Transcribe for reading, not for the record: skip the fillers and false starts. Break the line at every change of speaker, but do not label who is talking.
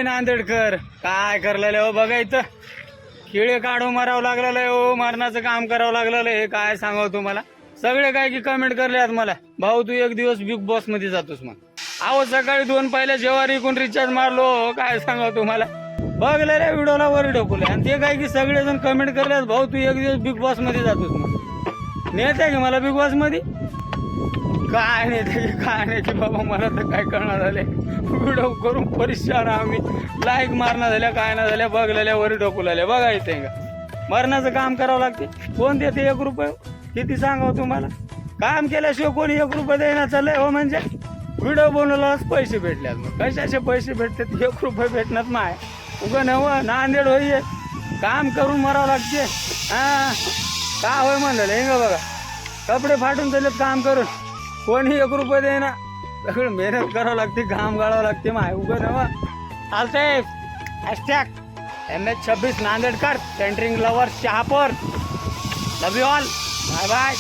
नांदेडकर काय करलेलं हो बघा इथं किळे काढून मारावं लागलेलं आहे हो मरणाचं काम करावं लागलेलं आहे काय सांगावं तुम्हाला सगळे काय की कमेंट करले मला भाऊ तू एक दिवस बिग बॉस मध्ये जातोस मग अहो सकाळी 2 पहिल्या जेवारी कोण रिचार्ज मारलो काय सांगावं तुम्हाला बघलेल्या व्हिडिओला वर ढकलले आणि ते काय की सगळेजण कमेंट करले भाऊ तू एक दिवस बिग बॉस मध्ये जातोस मग नेते की मला बिग बॉस मध्ये काय नाही की बाबा मला तर काय करणार झाले व्हिडिओ करून परेशान आम्ही लाईक मारणं झाल्या काय ना झाल्या बघलेल्या वर ढकलल्या बघा इथे का मरणाचं काम करावं लागते कोण देते 1 रुपये किती सांगावं तुम्हाला काम केल्याशिवाय कोणी 1 रुपये देणार चाललंय हो म्हणजे व्हिडिओ बनवलाच पैसे भेटल्यात मग कशाचे पैसे भेटतात 1 रुपये भेटणार माय उगा नव नांदेड होई काम करून मरावं लागते हा का होय म्हणलं हे बघा कपडे फाटून चालत काम करून कोणी 1 रुपये देईना सगळं मेहनत करावं लागते घाम गाळावं लागते माय उगा नव चालतंय हॅशटॅग MH26 नांदेडकर सेंटरिंग lover Shahapur love you all bye bye